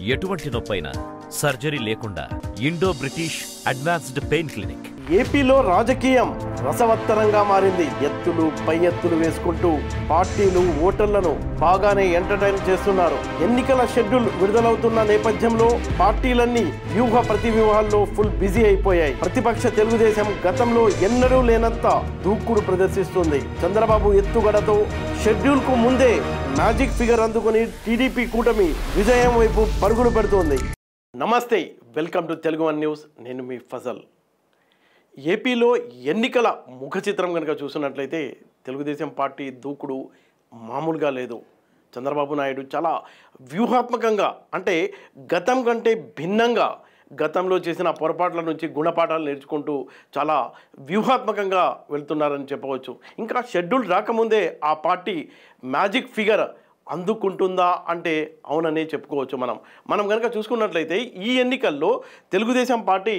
ఎటువంటి నొప్పైనా సర్జరీ లేకుండా Indo British advanced pain clinic. ఏపీలో రాజకీయం రసవత్తరంగా మారింది. ఎత్తులు పై ఎత్తులు వేసుకుంటూ పార్టీలు ఓటర్లను బాగానే ఎంటర్టైన్ చేస్తున్నారు. ఎన్నికల షెడ్యూల్ విడుదలవుతున్న నేపథ్యంలో పార్టీలన్నీ వ్యూహ ప్రతి వ్యూహాల్లో ఫుల్ బిజీ అయిపోయాయి. ప్రతిపక్ష తెలుగుదేశం గతంలో ఎన్నడూ లేనంత దూకుడు ప్రదర్శిస్తుంది. చంద్రబాబు ఎత్తుగడతో షెడ్యూల్ కు ముందే మ్యాజిక్ ఫిగర్ అందుకుని టీడీపీ కూటమి విజయం వైపు పరుగులు పెడుతోంది. నమస్తే, welcome to Telugu one news. నేను మీ ఫజల్. ఏపీలో ఎన్నికల ముఖ చిత్రం కనుక చూసినట్లయితే తెలుగుదేశం పార్టీ దూకుడు మామూలుగా లేదు. చంద్రబాబు నాయుడు చాలా వ్యూహాత్మకంగా, అంటే గతం కంటే భిన్నంగా గతంలో చేసిన పొరపాట్ల నుంచి గుణపాఠాలు నేర్చుకుంటూ చాలా వ్యూహాత్మకంగా వెళ్తున్నారని చెప్పవచ్చు. ఇంకా షెడ్యూల్ రాకముందే ఆ పార్టీ మ్యాజిక్ ఫిగర్ అందుకుంటుందా అంటే అవుననే చెప్పుకోవచ్చు. మనం కనుక చూసుకున్నట్లయితే ఈ ఎన్నికల్లో తెలుగుదేశం పార్టీ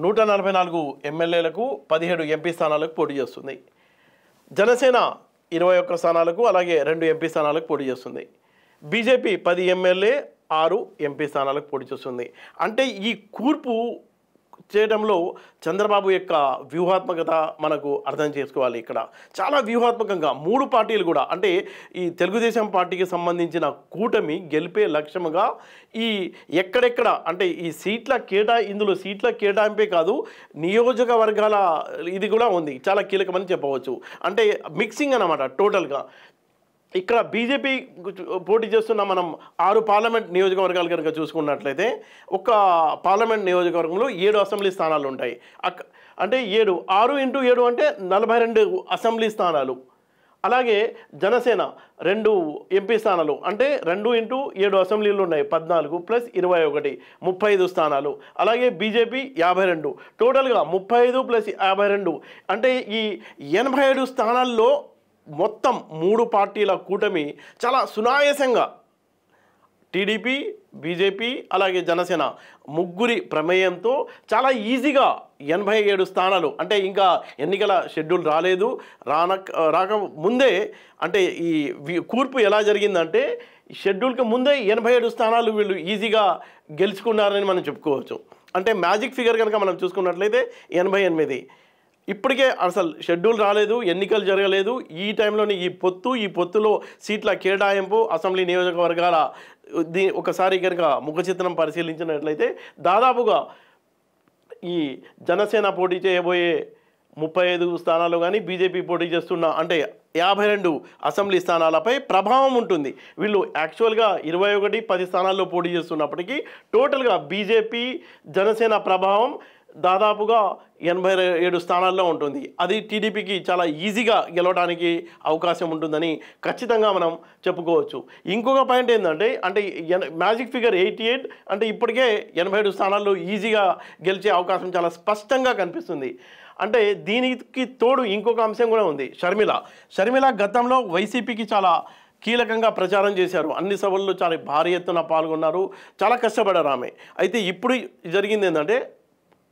144 ఎమ్మెల్యేలకు 17 ఎంపీ స్థానాలకు పోటీ చేస్తుంది. జనసేన 21 స్థానాలకు, అలాగే 2 ఎంపీ స్థానాలకు పోటీ చేస్తుంది. బీజేపీ 10 ఎమ్మెల్యే 6 ఎంపీ స్థానాలకు పోటీ చేస్తుంది. అంటే ఈ కూర్పు చేయడంలో చంద్రబాబు యొక్క వ్యూహాత్మకత మనకు అర్థం చేసుకోవాలి. ఇక్కడ చాలా వ్యూహాత్మకంగా 3 పార్టీలు కూడా, అంటే ఈ తెలుగుదేశం పార్టీకి సంబంధించిన కూటమి గెలిపే లక్ష్యముగా ఈ ఎక్కడెక్కడ, అంటే ఈ ఇందులో సీట్ల కేటాయింపే కాదు, నియోజకవర్గాల ఇది కూడా ఉంది, చాలా కీలకమని చెప్పవచ్చు. అంటే మిక్సింగ్ అన్నమాట టోటల్గా. ఇక్కడ బీజేపీ పోటీ చేస్తున్న 6 పార్లమెంట్ నియోజకవర్గాలు కనుక చూసుకున్నట్లయితే ఒక పార్లమెంట్ నియోజకవర్గంలో 7 అసెంబ్లీ స్థానాలు ఉంటాయి. అంటే 6 × 7 అంటే 42 అసెంబ్లీ స్థానాలు. అలాగే జనసేన 2 ఎంపీ స్థానాలు, అంటే 2 × 7 అసెంబ్లీలు ఉన్నాయి, 14 + 21 35 స్థానాలు. అలాగే బీజేపీ 52, టోటల్గా 35 + 52 అంటే ఈ 87 స్థానాల్లో మొత్తం 3 పార్టీల కూటమి చాలా సునాయాసంగా టీడీపీ, బీజేపీ, అలాగే జనసేన ముగ్గురి ప్రమేయంతో చాలా ఈజీగా 87 స్థానాలు, అంటే ఇంకా ఎన్నికల షెడ్యూల్ రాక ముందే, అంటే ఈ కూర్పు ఎలా జరిగిందంటే షెడ్యూల్కి ముందే 87 స్థానాలు వీళ్ళు ఈజీగా గెలుచుకున్నారని మనం చెప్పుకోవచ్చు. అంటే మ్యాజిక్ ఫిగర్ కనుక మనం చూసుకున్నట్లయితే 88. ఇప్పటికే అసలు షెడ్యూల్ రాలేదు, ఎన్నికలు జరగలేదు. ఈ టైంలోని ఈ పొత్తులో సీట్ల కేటాయింపు, అసెంబ్లీ నియోజకవర్గాల ఒకసారి కనుక ముఖ చిత్రం పరిశీలించినట్లయితే దాదాపుగా ఈ జనసేన పోటీ చేయబోయే 35 స్థానాలు కానీ, బీజేపీ పోటీ చేస్తున్న అంటే 52 అసెంబ్లీ స్థానాలపై ప్రభావం ఉంటుంది. వీళ్ళు యాక్చువల్గా 21, 10 స్థానాల్లో పోటీ చేస్తున్నప్పటికీ టోటల్గా బీజేపీ, జనసేన ప్రభావం దాదాపుగా 87 స్థానాల్లో ఉంటుంది. అది టీడీపీకి చాలా ఈజీగా గెలవడానికి అవకాశం ఉంటుందని ఖచ్చితంగా మనం చెప్పుకోవచ్చు. ఇంకొక పాయింట్ ఏంటంటే, అంటే మ్యాజిక్ ఫిగర్ 88, అంటే ఇప్పటికే 87 స్థానాల్లో ఈజీగా గెలిచే అవకాశం చాలా స్పష్టంగా కనిపిస్తుంది. అంటే దీనికి తోడు ఇంకొక అంశం కూడా ఉంది. షర్మిల గతంలో వైసీపీకి చాలా కీలకంగా ప్రచారం చేశారు. అన్ని సభల్లో చాలా భారీ ఎత్తున పాల్గొన్నారు, చాలా కష్టపడారు ఆమె. అయితే ఇప్పుడు జరిగింది ఏంటంటే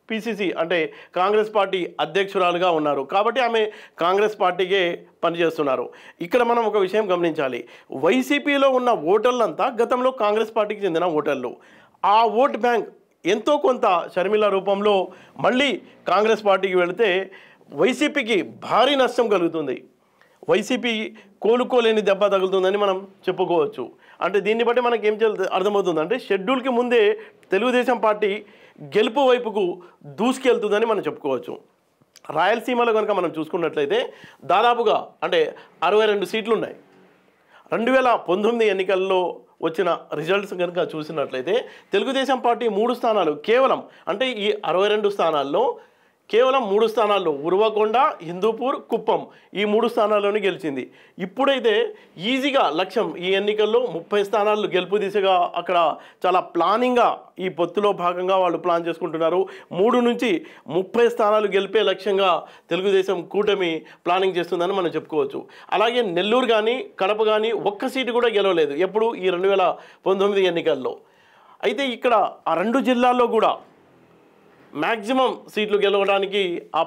పిసిసి, అంటే కాంగ్రెస్ పార్టీ అధ్యక్షురాలుగా ఉన్నారు కాబట్టి ఆమె కాంగ్రెస్ పార్టీకే పనిచేస్తున్నారు. ఇక్కడ మనం ఒక విషయం గమనించాలి. వైసీపీలో ఉన్న ఓటర్లంతా గతంలో కాంగ్రెస్ పార్టీకి చెందిన ఓటర్లు. ఆ ఓట్ బ్యాంక్ ఎంతో కొంత షర్మిల రూపంలో మళ్ళీ కాంగ్రెస్ పార్టీకి వెళితే వైసీపీకి భారీ నష్టం కలుగుతుంది. వైసీపీ కోలుకోలేని దెబ్బ తగులుతుందని మనం చెప్పుకోవచ్చు. అంటే దీన్ని బట్టి మనకి ఏం అర్థమవుతుందంటే షెడ్యూల్కి ముందే తెలుగుదేశం పార్టీ గెలుపు వైపుకు దూసుకెళ్తుందని మనం చెప్పుకోవచ్చు. రాయలసీమలో కనుక మనం చూసుకున్నట్లయితే దాదాపుగా అంటే 62 సీట్లు ఉన్నాయి. 2019 ఎన్నికల్లో వచ్చిన రిజల్ట్స్ కనుక చూసినట్లయితే తెలుగుదేశం పార్టీ 3 స్థానాలు కేవలం, అంటే ఈ 62 స్థానాల్లో కేవలం 3 స్థానాల్లో ఉరవకొండ, హిందూపూర్, కుప్పం ఈ 3 స్థానాల్లోనే గెలిచింది. ఇప్పుడైతే ఈజీగా లక్ష్యం ఈ ఎన్నికల్లో 30 స్థానాలు గెలుపు దిశగా అక్కడ చాలా ప్లానింగ్గా ఈ పొత్తులో భాగంగా వాళ్ళు ప్లాన్ చేసుకుంటున్నారు. 3 నుంచి 30 స్థానాలు గెలిపే లక్ష్యంగా తెలుగుదేశం కూటమి ప్లానింగ్ చేస్తుందని మనం చెప్పుకోవచ్చు. అలాగే నెల్లూరు కానీ, కడప కానీ ఒక్క సీటు కూడా గెలవలేదు ఎప్పుడు ఈ 2019 ఎన్నికల్లో. అయితే ఇక్కడ ఆ 2 జిల్లాల్లో కూడా మ్యాక్సిమం సీట్లు గెలవడానికి ఆ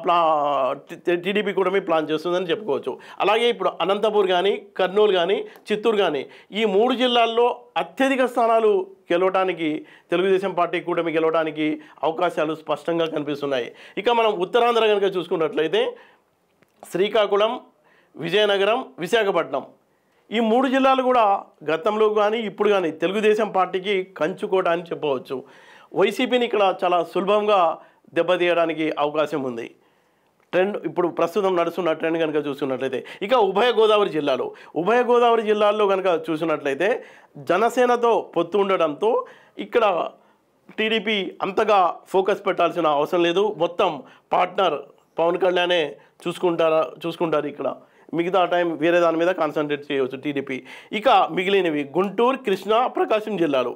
టీడీపీ కూటమి ప్లాన్ చేస్తుందని చెప్పుకోవచ్చు. అలాగే ఇప్పుడు అనంతపూర్ కానీ, కర్నూలు కానీ, చిత్తూరు కానీ ఈ 3 జిల్లాల్లో అత్యధిక స్థానాలు గెలవడానికి తెలుగుదేశం పార్టీ కూటమి గెలవడానికి అవకాశాలు స్పష్టంగా కనిపిస్తున్నాయి. ఇక మనం ఉత్తరాంధ్ర కనుక చూసుకున్నట్లయితే శ్రీకాకుళం, విజయనగరం, విశాఖపట్నం ఈ 3 జిల్లాలు కూడా గతంలో కానీ ఇప్పుడు కానీ తెలుగుదేశం పార్టీకి కంచుకోట అని చెప్పవచ్చు. వైసీపీని ఇక్కడ చాలా సులభంగా దెబ్బతీయడానికి అవకాశం ఉంది. ట్రెండ్ ఇప్పుడు ప్రస్తుతం నడుస్తున్న ట్రెండ్ కనుక చూసుకున్నట్లయితే ఇక ఉభయ గోదావరి జిల్లాల్లో కనుక చూసినట్లయితే జనసేనతో పొత్తు ఉండడంతో ఇక్కడ టీడీపీ అంతగా ఫోకస్ పెట్టాల్సిన అవసరం లేదు. మొత్తం పార్ట్నర్ పవన్ కళ్యాణే చూసుకుంటారు. ఇక్కడ మిగతా టైం వేరే దాని మీద కాన్సన్ట్రేట్ చేయవచ్చు టీడీపీ. ఇక మిగిలినవి గుంటూరు, కృష్ణా, ప్రకాశం జిల్లాలు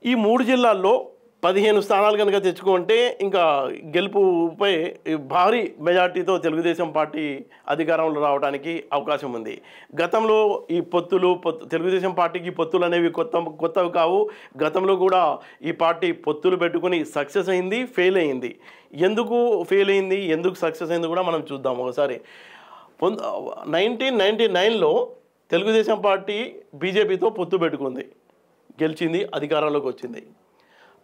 ఈ 3 జిల్లాల్లో 15 స్థానాలు కనుక తెచ్చుకుంటే ఇంకా గెలుపుపై భారీ మెజార్టీతో తెలుగుదేశం పార్టీ అధికారంలో రావడానికి అవకాశం ఉంది. గతంలో ఈ తెలుగుదేశం పార్టీకి పొత్తులు అనేవి కొత్తవి కావు. గతంలో కూడా ఈ పార్టీ పొత్తులు పెట్టుకుని సక్సెస్ అయింది, ఫెయిల్ అయింది. ఎందుకు ఫెయిల్ అయింది, ఎందుకు సక్సెస్ అయింది కూడా మనం చూద్దాం ఒకసారి. 1999లో తెలుగుదేశం పార్టీ బీజేపీతో పొత్తు పెట్టుకుంది, గెలిచింది, అధికారంలోకి వచ్చింది.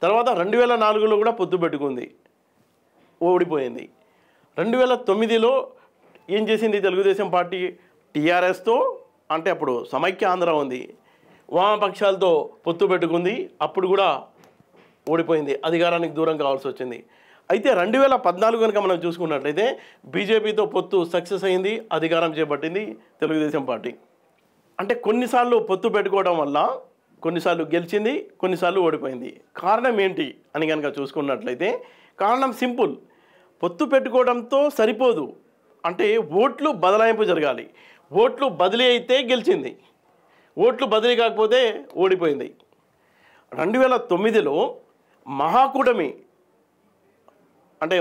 తర్వాత 2004లో కూడా పొత్తు పెట్టుకుంది, ఓడిపోయింది. 2009లో ఏం చేసింది తెలుగుదేశం పార్టీ? టీఆర్ఎస్తో అంటే అప్పుడు సమైక్య ఆంధ్ర ఉంది, వామపక్షాలతో పొత్తు పెట్టుకుంది, అప్పుడు కూడా ఓడిపోయింది, అధికారానికి దూరం కావాల్సి వచ్చింది. అయితే 2014 కనుక మనం చూసుకున్నట్లయితే బీజేపీతో పొత్తు సక్సెస్ అయింది, అధికారం చేపట్టింది తెలుగుదేశం పార్టీ. అంటే కొన్నిసార్లు పొత్తు పెట్టుకోవడం వల్ల కొన్నిసార్లు గెలిచింది, కొన్నిసార్లు ఓడిపోయింది. కారణం ఏంటి అని కనుక చూసుకున్నట్లయితే కారణం సింపుల్. పొత్తు పెట్టుకోవడంతో సరిపోదు, అంటే ఓట్లు బదలాయింపు జరగాలి. ఓట్లు బదిలీ అయితే గెలిచింది, ఓట్లు బదిలీ కాకపోతే ఓడిపోయింది. 2009లో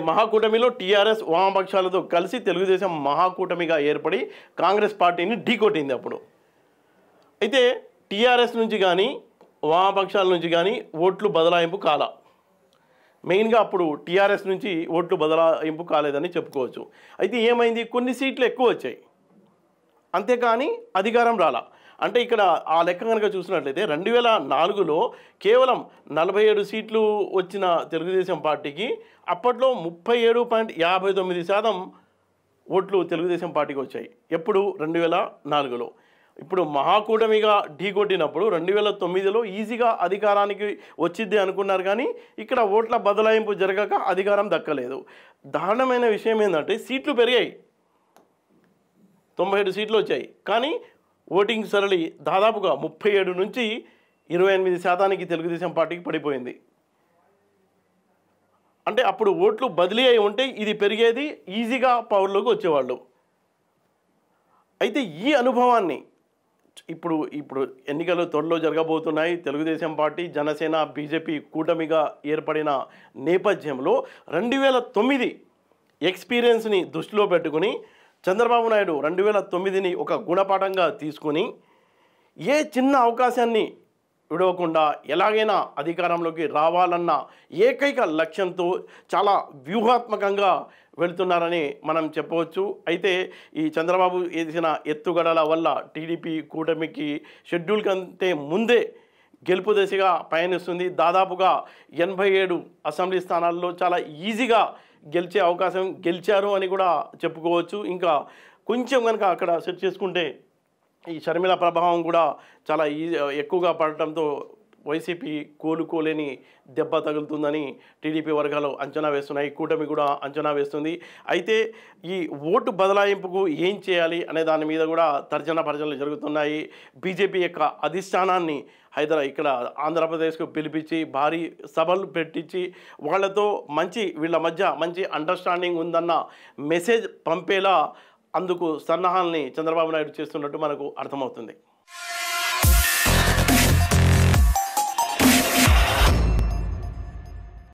మహాకూటమిలో టీఆర్ఎస్ వామపక్షాలతో కలిసి తెలుగుదేశం మహాకూటమిగా ఏర్పడి కాంగ్రెస్ పార్టీని ఢీకొట్టింది అప్పుడు. అయితే టీఆర్ఎస్ నుంచి కానీ వామపక్షాల నుంచి కానీ ఓట్లు బదలాయింపు కాల. మెయిన్గా అప్పుడు టీఆర్ఎస్ నుంచి ఓట్లు బదలాయింపు కాలేదని చెప్పుకోవచ్చు. అయితే ఏమైంది, కొన్ని సీట్లు ఎక్కువ వచ్చాయి, అంతేకాని అధికారం రాలా. అంటే ఇక్కడ ఆ లెక్క కనుక చూసినట్లయితే 2004లో కేవలం 47 సీట్లు వచ్చిన తెలుగుదేశం పార్టీకి అప్పట్లో 37.59% ఓట్లు తెలుగుదేశం పార్టీకి వచ్చాయి. ఎప్పుడు? 2004లో. ఇప్పుడు మహాకూటమిగా ఢీకొట్టినప్పుడు 2009లో ఈజీగా అధికారానికి వచ్చిద్ది అనుకున్నారు, కానీ ఇక్కడ ఓట్ల బదలాయింపు జరగక అధికారం దక్కలేదు. దారుణమైన విషయం ఏంటంటే సీట్లు పెరిగాయి, 97 సీట్లు వచ్చాయి, కానీ ఓటింగ్ సరళి దాదాపుగా 37 నుంచి 28% తెలుగుదేశం పార్టీకి పడిపోయింది. అంటే అప్పుడు ఓట్లు బదిలీ అయి ఉంటే ఇది పెరిగేది, ఈజీగా పవర్లోకి వచ్చేవాళ్ళు. అయితే ఈ అనుభవాన్ని ఇప్పుడు ఎన్నికలు త్వరలో జరగబోతున్నాయి. తెలుగుదేశం పార్టీ, జనసేన, బీజేపీ కూటమిగా ఏర్పడిన నేపథ్యంలో 2009 ఎక్స్పీరియన్స్ని దృష్టిలో పెట్టుకుని చంద్రబాబు నాయుడు 2009ని ఒక గుణపాఠంగా తీసుకుని ఏ చిన్న అవకాశాన్ని విడవకుండా ఎలాగైనా అధికారంలోకి రావాలన్న ఏకైక లక్ష్యంతో చాలా వ్యూహాత్మకంగా వెళ్తున్నారని మనం చెప్పవచ్చు. అయితే ఈ చంద్రబాబు వేసిన ఎత్తుగడల వల్ల టీడీపీ కూటమికి షెడ్యూల్ కంటే ముందే గెలుపు దిశగా పయనిస్తుంది. దాదాపుగా 87 అసెంబ్లీ స్థానాల్లో చాలా ఈజీగా గెలిచే అవకాశం, గెలిచారు అని కూడా చెప్పుకోవచ్చు. ఇంకా కొంచెం కనుక అక్కడ సెట్ చేసుకుంటే ఈ షర్మిల ప్రభావం కూడా చాలా ఎక్కువగా పడటంతో వైసీపీ కోలుకోలేని దెబ్బ తగులుతుందని టీడీపీ వర్గాలు అంచనా వేస్తున్నాయి, కూటమి కూడా అంచనా వేస్తుంది. అయితే ఈ ఓటు బదలాయింపుకు ఏం చేయాలి అనే దాని మీద కూడా తర్జనలు జరుగుతున్నాయి. బీజేపీ యొక్క అధిష్టానాన్ని ఇక్కడ ఆంధ్రప్రదేశ్కు పిలిపించి భారీ సభలు పెట్టించి వాళ్ళతో వీళ్ళ మధ్య మంచి అండర్స్టాండింగ్ ఉందన్న మెసేజ్ పంపేలా అందుకు సన్నాహాల్ని చంద్రబాబు నాయుడు చేస్తున్నట్టు మనకు అర్థమవుతుంది.